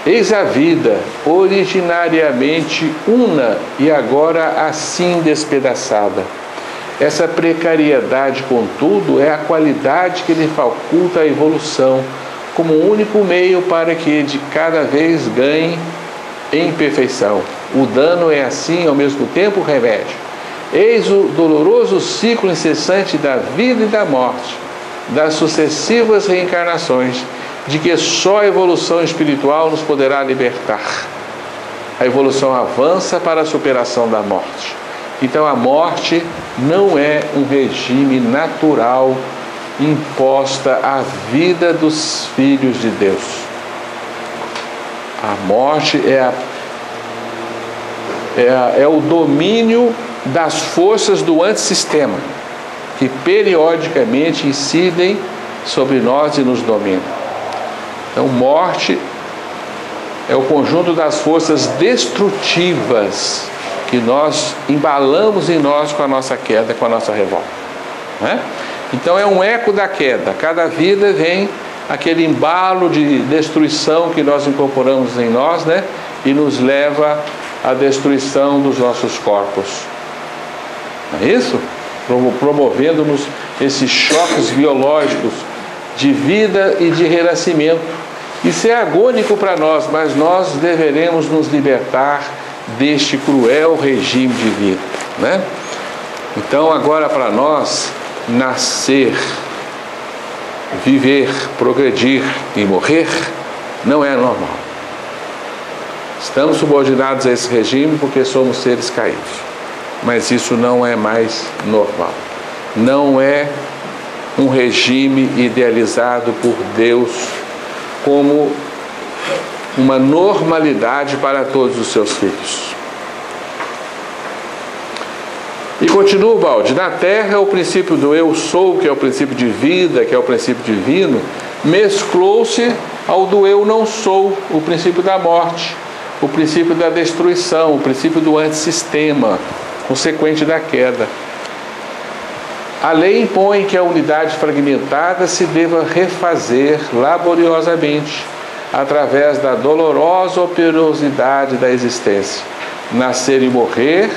Speaker 1: Eis a vida, originariamente una e agora assim despedaçada. Essa precariedade, contudo, é a qualidade que lhe faculta a evolução, como único meio para que de cada vez ganhe em perfeição. O dano é assim, ao mesmo tempo, o remédio. Eis o doloroso ciclo incessante da vida e da morte, das sucessivas reencarnações, de que só a evolução espiritual nos poderá libertar. A evolução avança para a superação da morte. Então a morte não é um regime natural imposta à vida dos filhos de Deus. A morte é o domínio das forças do antissistema, que periodicamente incidem sobre nós e nos dominam. Então, morte é o conjunto das forças destrutivas que nós embalamos em nós com a nossa queda, com a nossa revolta, né? Então é um eco da queda. Cada vida vem aquele embalo de destruição que nós incorporamos em nós, né? E nos leva à destruição dos nossos corpos. Não é isso? Promovendo-nos esses choques biológicos de vida e de renascimento. Isso é agônico para nós, mas nós deveremos nos libertar deste cruel regime de vida, né? Então agora para nós, nascer, viver, progredir e morrer não é normal. Estamos subordinados a esse regime porque somos seres caídos, mas isso não é mais normal. Não é um regime idealizado por Deus como uma normalidade para todos os seus filhos. E continua o balde. Na terra, o princípio do eu sou, que é o princípio de vida, que é o princípio divino, mesclou-se ao do eu não sou, o princípio da morte, o princípio da destruição, o princípio do antissistema, consequente da queda. A lei impõe que a unidade fragmentada se deva refazer laboriosamente, através da dolorosa operosidade da existência. Nascer e morrer,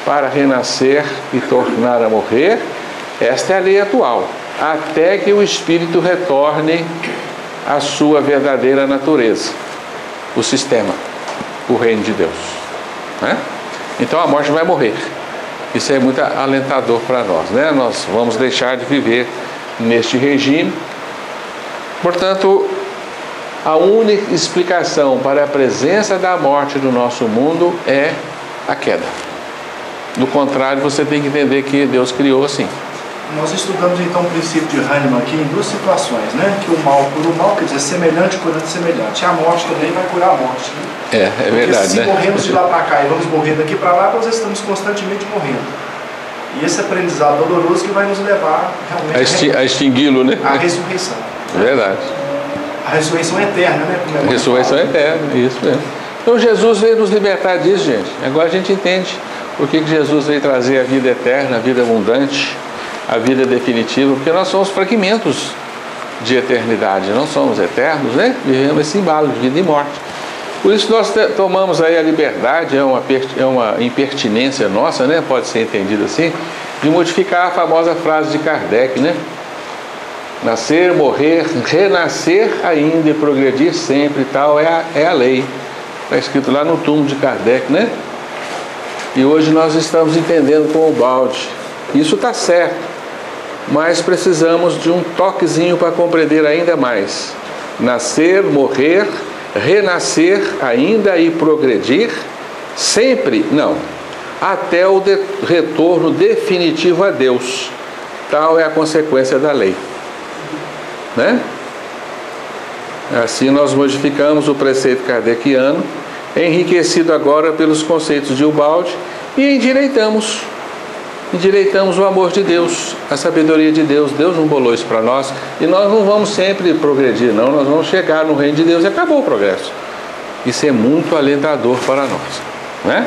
Speaker 1: para renascer e tornar a morrer, esta é a lei atual, até que o espírito retorne à sua verdadeira natureza, o sistema, o reino de Deus, né? Então a morte vai morrer, Isso é muito alentador para nós, né? Nós vamos deixar de viver neste regime. Portanto, a única explicação para a presença da morte no nosso mundo é a queda. Do contrário, você tem que entender que Deus criou assim.
Speaker 5: Nós estudamos então o princípio de Hahnemann aqui em duas situações, né? Que o mal cura o mal, quer dizer, semelhante curando semelhante. A morte também vai curar a morte, né?
Speaker 1: É verdade,
Speaker 5: porque se
Speaker 1: né?
Speaker 5: morremos de lá para cá e vamos morrer daqui para lá, nós estamos constantemente morrendo. E esse aprendizado doloroso que vai nos levar realmente
Speaker 1: a extingui-lo, né?
Speaker 5: a ressurreição.
Speaker 1: Verdade.
Speaker 5: A ressurreição eterna, né? Como é muito
Speaker 1: Ressurreição
Speaker 5: falado.
Speaker 1: eterna, isso mesmo. Então Jesus veio nos libertar disso, gente. Agora a gente entende por que Jesus veio trazer a vida eterna, a vida abundante, a vida definitiva, porque nós somos fragmentos de eternidade, não somos eternos, né? Vivemos esse embalo de vida e morte. Por isso nós tomamos aí a liberdade, é uma impertinência nossa, né? Pode ser entendido assim, de modificar a famosa frase de Kardec, né? Nascer, morrer, renascer ainda e progredir sempre, tal é a lei. Está escrito lá no túmulo de Kardec, né? E hoje nós estamos entendendo com o balde. Isso está certo, mas precisamos de um toquezinho para compreender ainda mais. Nascer, morrer, renascer ainda e progredir, sempre, não, até o retorno definitivo a Deus. Tal é a consequência da lei. Né? Assim nós modificamos o preceito kardeciano, enriquecido agora pelos conceitos de Ubaldi, e endireitamos o amor de Deus, a sabedoria de Deus. Deus não bolou isso para nós, e nós não vamos sempre progredir, não. Nós vamos chegar no reino de Deus e acabou o progresso. Isso é muito alentador para nós, né?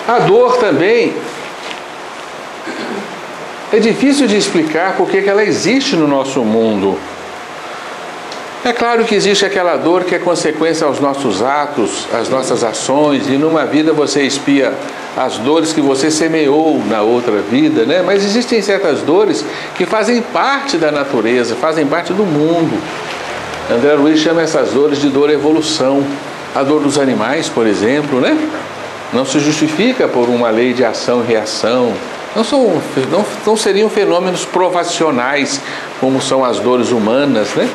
Speaker 1: A dor também é difícil de explicar porque que ela existe no nosso mundo. É claro que existe aquela dor que é consequência aos nossos atos, às nossas ações, e numa vida você expia as dores que você semeou na outra vida, né? Mas existem certas dores que fazem parte da natureza, fazem parte do mundo. André Luiz chama essas dores de dor evolução. A dor dos animais, por exemplo, né? Não se justifica por uma lei de ação e reação. Não seriam fenômenos provacionais como são as dores humanas, né?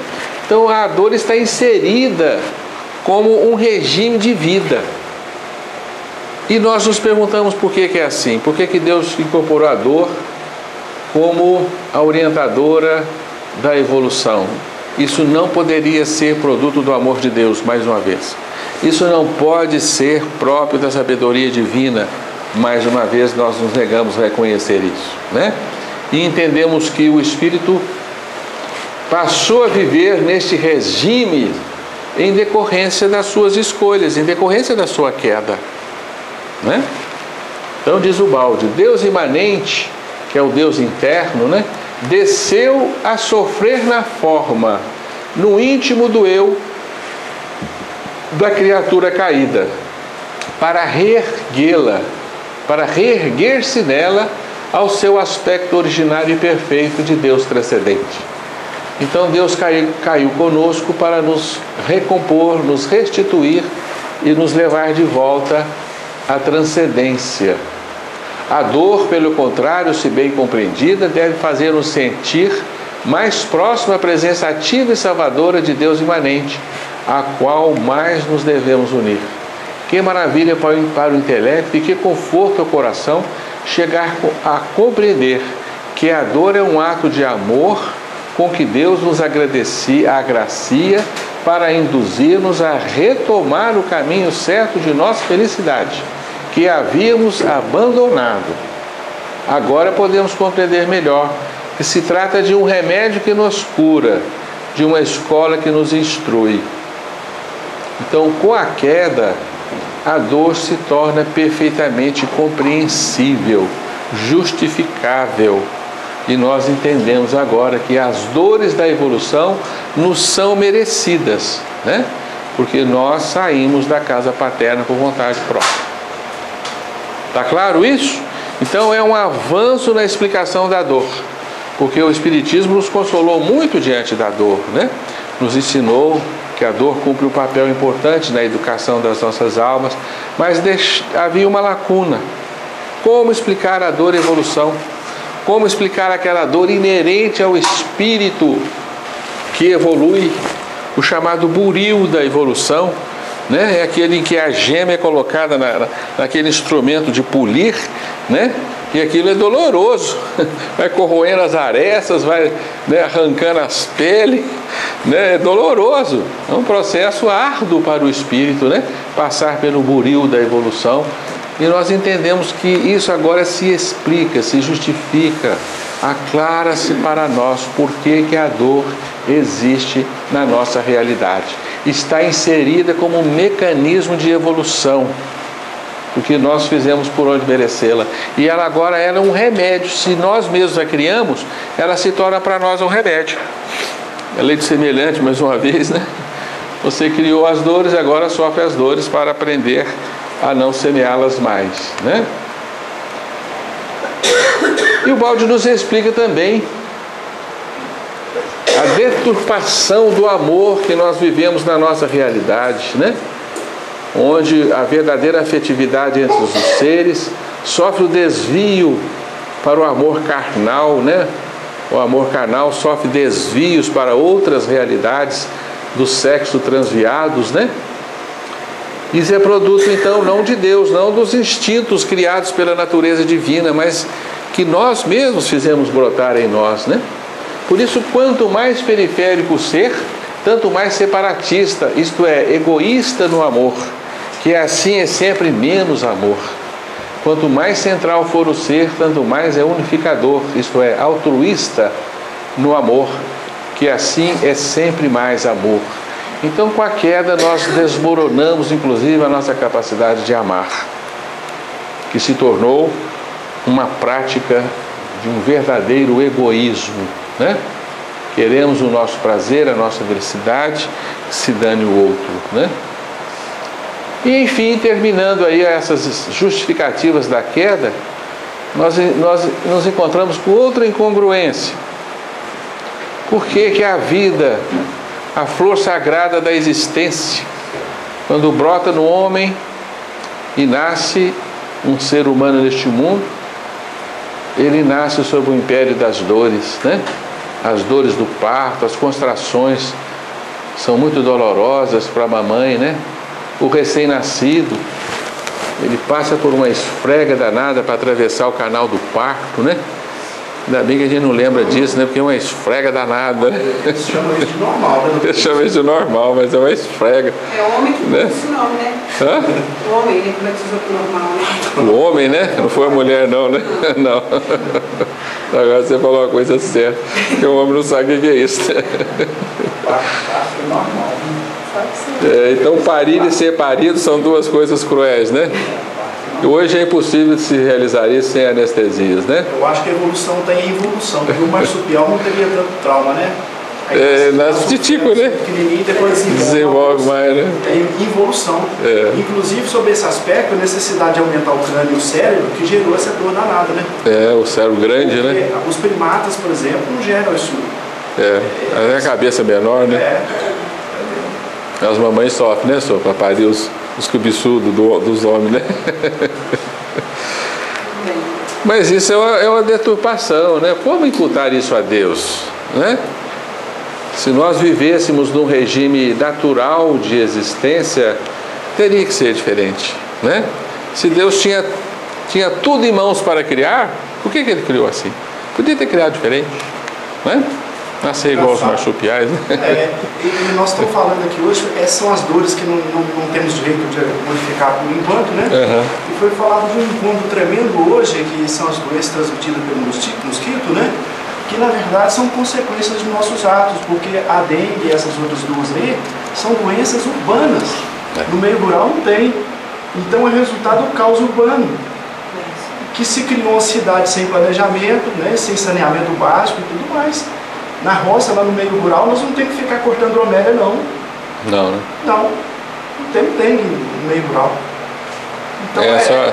Speaker 1: Então a dor está inserida como um regime de vida. E nós nos perguntamos por que é assim. Por que Deus incorporou a dor como a orientadora da evolução? Isso não poderia ser produto do amor de Deus, mais uma vez. Isso não pode ser próprio da sabedoria divina. Mais uma vez nós nos negamos a reconhecer isso, né? E entendemos que o Espírito passou a viver neste regime em decorrência das suas escolhas, em decorrência da sua queda, né? Então diz Ubaldi, Deus imanente, que é o Deus interno, né? Desceu a sofrer na forma, no íntimo do eu da criatura caída, para reerguê-la, para reerguer-se nela ao seu aspecto originário e perfeito de Deus transcendente. Então Deus caiu conosco para nos recompor, nos restituir e nos levar de volta à transcendência. A dor, pelo contrário, se bem compreendida, deve fazer-nos sentir mais próximo à presença ativa e salvadora de Deus imanente, a qual mais nos devemos unir. Que maravilha para o intelecto e que conforto ao coração chegar a compreender que a dor é um ato de amor com que Deus nos agracia para induzir-nos a retomar o caminho certo de nossa felicidade, que havíamos abandonado. Agora podemos compreender melhor que se trata de um remédio que nos cura, de uma escola que nos instrui. Então, com a queda, a dor se torna perfeitamente compreensível, justificável. E nós entendemos agora que as dores da evolução nos são merecidas, né? Porque nós saímos da casa paterna por vontade própria. Está claro isso? Então é um avanço na explicação da dor, porque o Espiritismo nos consolou muito diante da dor, né? Nos ensinou que a dor cumpre um papel importante na educação das nossas almas, mas havia uma lacuna. Como explicar a dor evolução? Como explicar aquela dor inerente ao espírito que evolui, o chamado buril da evolução, né? É aquele em que a gema é colocada naquele instrumento de polir, né? E aquilo é doloroso, vai corroendo as arestas, vai, né, arrancando as peles, né? É doloroso, é um processo árduo para o espírito, né? Passar pelo buril da evolução. E nós entendemos que isso agora se explica, se justifica, aclara-se para nós por que a dor existe na nossa realidade. Está inserida como um mecanismo de evolução, porque nós fizemos por onde merecê-la. E ela agora é um remédio. Se nós mesmos a criamos, ela se torna para nós um remédio. É lei do semelhante, mais uma vez, né? Você criou as dores, agora sofre as dores para aprender a não semeá-las mais, né? E o balde nos explica também a deturpação do amor que nós vivemos na nossa realidade, né? Onde a verdadeira afetividade entre os seres sofre o desvio para o amor carnal, né? O amor carnal sofre desvios para outras realidades do sexo transviados, né? Isso é produto, então, não de Deus, não dos instintos criados pela natureza divina, mas que nós mesmos fizemos brotar em nós, né? Por isso, quanto mais periférico o ser, tanto mais separatista, isto é, egoísta no amor, que assim é sempre menos amor. Quanto mais central for o ser, tanto mais é unificador, isto é, altruísta no amor, que assim é sempre mais amor. Então, com a queda, nós desmoronamos, inclusive, a nossa capacidade de amar, que se tornou uma prática de um verdadeiro egoísmo, né? Queremos o nosso prazer, a nossa felicidade, que se dane o outro, né? E, enfim, terminando aí essas justificativas da queda, nós nos encontramos com outra incongruência. Por que a vida, a flor sagrada da existência, quando brota no homem e nasce um ser humano neste mundo, ele nasce sob o império das dores, né? As dores do parto, as constrações são muito dolorosas para a mamãe, né? O recém-nascido, ele passa por uma esfrega danada para atravessar o canal do parto, né? Ainda bem que a gente não lembra disso, né? Porque é uma esfrega danada, né?
Speaker 5: Eles chamam isso de normal, né?
Speaker 1: Eles chamam isso de normal, mas é uma esfrega.
Speaker 3: É o homem que
Speaker 1: né?
Speaker 3: faz isso não, né?
Speaker 1: Hã?
Speaker 3: O homem, ele batizou por normal, né?
Speaker 1: O homem, né? Não foi a mulher, não, né? Não. Agora você falou uma coisa certa. Porque o homem não sabe o que é isso.
Speaker 5: Acho normal.
Speaker 1: Então, parir e ser parido são duas coisas cruéis, né? Hoje é impossível de se realizar isso sem anestesias, né?
Speaker 5: Eu acho que a evolução está em evolução, porque o marsupial não teria tanto trauma, né?
Speaker 1: Nasce de tipo, né?
Speaker 5: Pequenininho, depois
Speaker 1: desenvolve mais, né?
Speaker 5: É evolução. Inclusive, sobre esse aspecto, a necessidade de aumentar o crânio e o cérebro, que gerou essa dor danada, né?
Speaker 1: O cérebro grande,
Speaker 5: porque
Speaker 1: né?
Speaker 5: Os primatas, por exemplo, não geram isso.
Speaker 1: A cabeça menor, né? As mamães sofrem, né, para parir os cabeçudos dos homens, né? Mas isso é uma deturpação, né? Como imputar isso a Deus, né? Se nós vivêssemos num regime natural de existência, teria que ser diferente, né? Se Deus tinha tudo em mãos para criar, por que Ele criou assim? Podia ter criado diferente, né? Nascer igual os marsupiais, né?
Speaker 5: E nós estamos falando aqui hoje, essas são as dores que não temos direito de modificar por enquanto, né? E foi falado de um encontro tremendo hoje, que são as doenças transmitidas pelo mosquito, né? Que na verdade são consequências de nossos atos, porque a dengue e essas outras duas aí são doenças urbanas. No meio rural não tem. Então é resultado do caos urbano. Que se criou uma cidade sem planejamento, né? Sem saneamento básico e tudo mais. Na roça, lá no meio rural, nós não temos que ficar cortando bromélia, não.
Speaker 1: Não, né?
Speaker 5: Não tem dengue no meio rural. Então,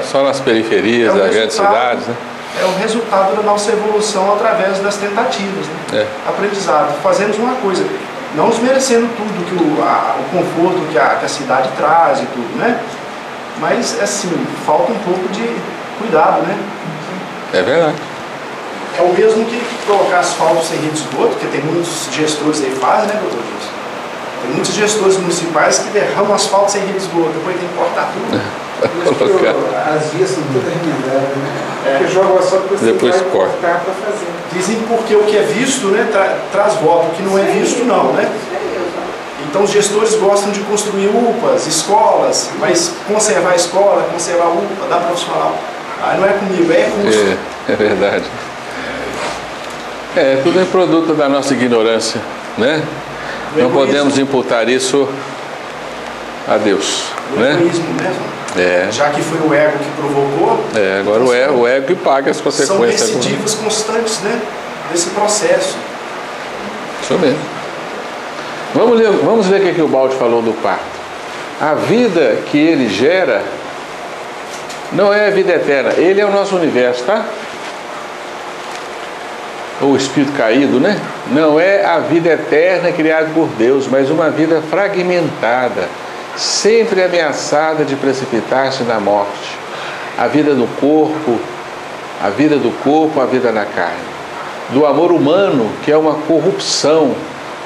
Speaker 1: só nas periferias das grandes cidades, né?
Speaker 5: É o resultado da nossa evolução através das tentativas, né? Aprendizado. Fazemos uma coisa. Não desmerecendo tudo que o conforto que a cidade traz e tudo, né? Mas, assim, falta um pouco de cuidado, né?
Speaker 1: É verdade.
Speaker 5: É o mesmo que colocar asfalto sem rede de esgoto, que tem muitos gestores aí que fazem, né, doutor Gilson? Tem muitos gestores municipais que derramam asfalto sem rede de esgoto, depois tem que cortar tudo.
Speaker 4: As vias são todas remendadas, né? Porque joga o asfalto que você
Speaker 1: depois
Speaker 4: vai cortar para fazer.
Speaker 5: Dizem porque o que é visto, né, traz voto, o que não é visto não, né? Então os gestores gostam de construir UPAs, escolas, mas conservar a escola, conservar a UPA, dar profissional. Aí não é comigo, é custo.
Speaker 1: É verdade. Tudo é produto da nossa ignorância, né? Não podemos imputar isso a Deus, né?
Speaker 5: Egoísmo mesmo. Já que foi o ego que provocou.
Speaker 1: Agora o ego que paga as consequências.
Speaker 5: São recidivas constantes, né? Desse processo.
Speaker 1: Isso mesmo. Vamos ver o que o Baldi falou do quarto. A vida que ele gera não é a vida eterna. Ele é o nosso universo, tá? Ou espírito caído, né? Não é a vida eterna criada por Deus, mas uma vida fragmentada, sempre ameaçada de precipitar-se na morte. A vida do corpo, a vida na carne. Do amor humano, que é uma corrupção,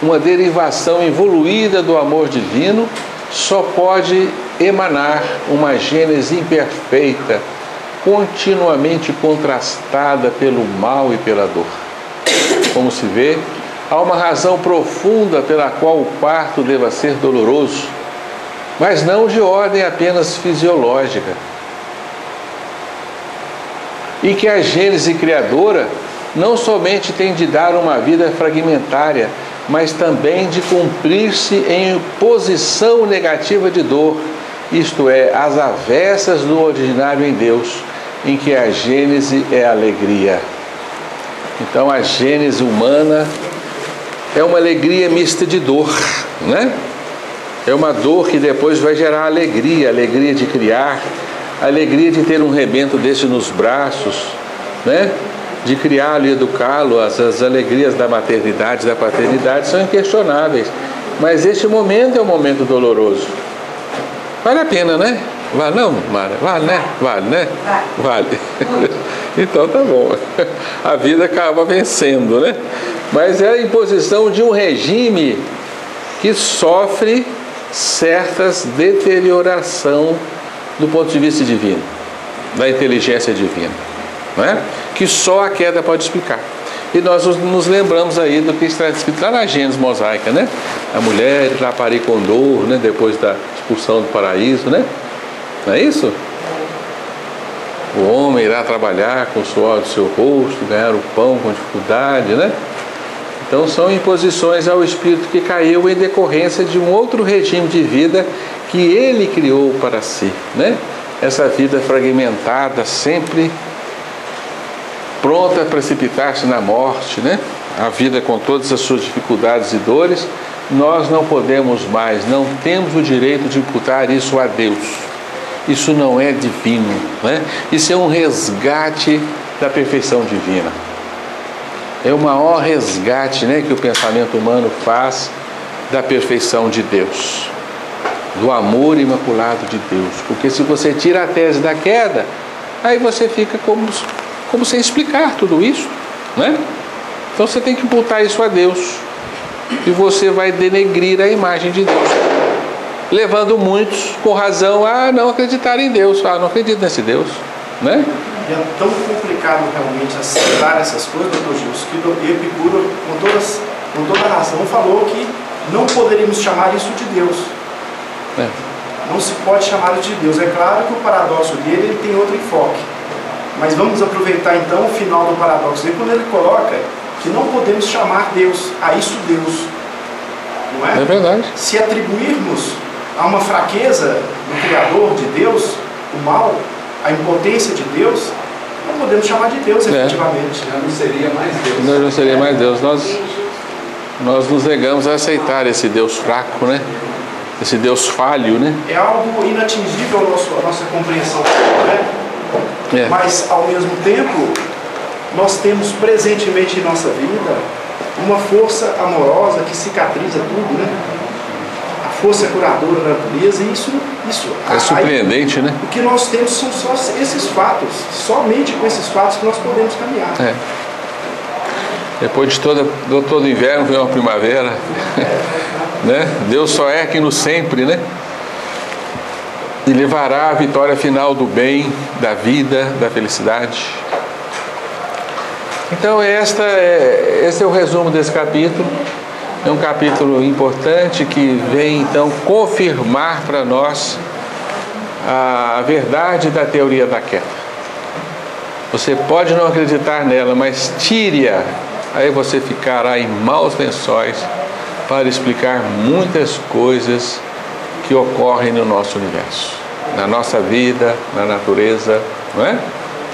Speaker 1: uma derivação evoluída do amor divino, só pode emanar uma gênese imperfeita, continuamente contrastada pelo mal e pela dor. Como se vê, há uma razão profunda pela qual o parto deva ser doloroso, mas não de ordem apenas fisiológica. E que a gênese criadora não somente tem de dar uma vida fragmentária, mas também de cumprir-se em posição negativa de dor, isto é, as avessas do ordinário em Deus, em que a gênese é alegria. Então a gênese humana é uma alegria mista de dor, né? É uma dor que depois vai gerar alegria, alegria de criar, alegria de ter um rebento desse nos braços, né? De criá-lo e educá-lo. As alegrias da maternidade, da paternidade são inquestionáveis, mas este momento é um momento doloroso. Vale a pena, né? Vale não, Mara? Vale, né? Vale, né? Vale. Então tá bom. A vida acaba vencendo, né? Mas é a imposição de um regime que sofre certas deterioração do ponto de vista divino, da inteligência divina, não é? Que só a queda pode explicar. E nós nos lembramos aí do que está escrito lá na Gênesis mosaica, né? A mulher irá parir com dor, né? Depois da expulsão do paraíso, né? Não é isso? O homem irá trabalhar com o suor do seu rosto, ganhar o pão com dificuldade, né? Então são imposições ao espírito que caiu em decorrência de um outro regime de vida que ele criou para si, né? Essa vida fragmentada, sempre pronta a precipitar-se na morte, né? A vida com todas as suas dificuldades e dores. Nós não podemos mais, não temos o direito de imputar isso a Deus. Isso não é divino, né? Isso é um resgate da perfeição divina. É o maior resgate, né, que o pensamento humano faz da perfeição de Deus, do amor imaculado de Deus. Porque se você tira a tese da queda, aí você fica como sem explicar tudo isso, né? Então você tem que imputar isso a Deus, e você vai denegrir a imagem de Deus, levando muitos, com razão, a não acreditar em Deus. Não acredito nesse Deus, né?
Speaker 5: E é tão complicado realmente aceitar essas coisas, doutor Gilson, que Epicuro, com toda razão, falou que não poderíamos chamar isso de Deus. Não se pode chamar isso de Deus. É claro que o paradoxo dele ele tem outro enfoque. Mas vamos aproveitar então o final do paradoxo dele, quando ele coloca que não podemos chamar Deus, a isso Deus. Não é?
Speaker 1: É verdade.
Speaker 5: Se atribuirmos a uma fraqueza do Criador, de Deus, o mal, a impotência de Deus, não podemos chamar de Deus, efetivamente.
Speaker 4: Já não seria mais Deus.
Speaker 1: Não seria mais Deus. Nós nos negamos a aceitar esse Deus fraco, né? Esse Deus falho, né?
Speaker 5: É algo inatingível a nossa compreensão, né? Mas, ao mesmo tempo, nós temos presentemente em nossa vida uma força amorosa que cicatriza tudo, né? A força curadora da natureza, e isso
Speaker 1: é surpreendente, né?
Speaker 5: O que nós temos são só esses fatos, somente com esses fatos que nós podemos caminhar.
Speaker 1: É. Depois de todo inverno vem uma primavera, né? Deus só é aqui no sempre, né? E levará a vitória final do bem, da vida, da felicidade. Então esse é o resumo desse capítulo. É um capítulo importante que vem então confirmar para nós a verdade da teoria da queda. Você pode não acreditar nela, mas tire-a, aí você ficará em maus lençóis para explicar muitas coisas que ocorrem no nosso universo, na nossa vida, na natureza, não é?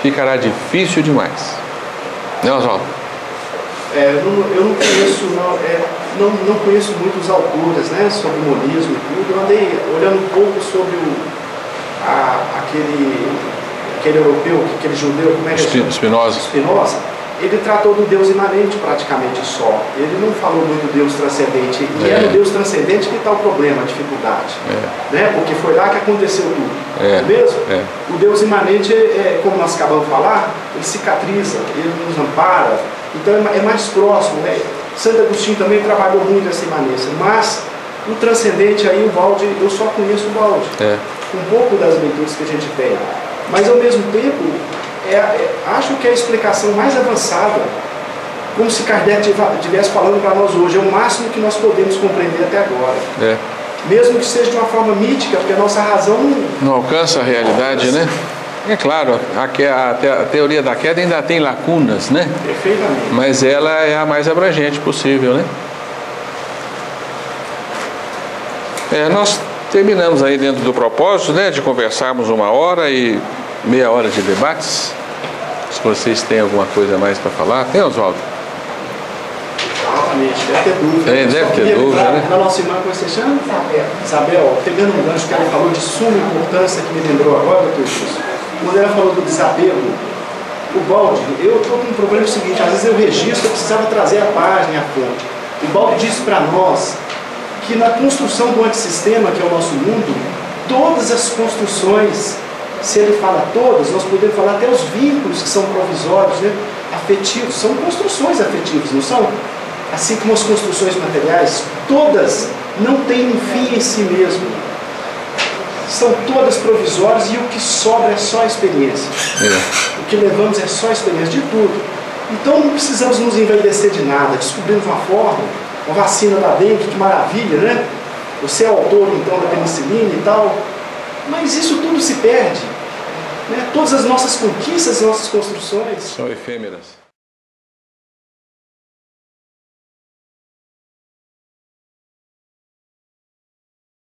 Speaker 1: Ficará difícil demais. Não, Oswaldo?
Speaker 5: Eu não conheço, não conheço muitos autores, né, sobre o monismo e tudo. Eu andei olhando um pouco sobre aquele europeu, aquele judeu, como é que é? Spinoza. Ele tratou do Deus imanente praticamente só. Ele não falou muito do Deus transcendente. E é no Deus transcendente que está o problema, a dificuldade. Né? Porque foi lá que aconteceu tudo. Mesmo? O Deus imanente, como nós acabamos de falar, ele cicatriza, ele nos ampara. Então é mais próximo. Né? Santo Agostinho também trabalhou muito essa imanência. Mas o transcendente aí, o Valde, eu só conheço o Valde. Um pouco das leituras que a gente tem. Mas ao mesmo tempo, acho que é a explicação mais avançada, como se Kardec estivesse falando para nós hoje, é o máximo que nós podemos compreender até agora. Mesmo que seja de uma forma mítica, porque a nossa razão
Speaker 1: não alcança a realidade, né? É claro, a teoria da queda ainda tem lacunas, né?
Speaker 5: Perfeitamente.
Speaker 1: Mas ela é a mais abrangente possível, né? Nós terminamos aí dentro do propósito, né, de conversarmos 1 hora e meia hora de debates. Se vocês têm alguma coisa mais para falar. Tem, Oswaldo?
Speaker 5: Exatamente, deve ter dúvida.
Speaker 1: Deve ter dúvida, né?
Speaker 5: A nossa irmã, como você chama? Isabel, pegando um gancho que ela falou de suma importância, que me lembrou agora, doutor Jesus, quando ela falou do desapego, o Balde, eu estou com um problema seguinte, às vezes eu registro, eu precisava trazer a página, a fonte. O Balde disse para nós que na construção do antissistema, que é o nosso mundo, todas as construções, se ele fala todas, nós podemos falar até os vínculos que são provisórios, né, afetivos, são construções afetivas, não são? Assim como as construções materiais, todas não têm um fim em si mesmo. São todas provisórias e o que sobra é só a experiência. O que levamos é só a experiência de tudo. Então não precisamos nos envaidecer de nada. Descobrimos uma forma, uma vacina da dengue, que maravilha, né? Você é autor então da penicilina e tal. Mas isso tudo se perde. Né? Todas as nossas conquistas, as nossas construções
Speaker 1: são efêmeras.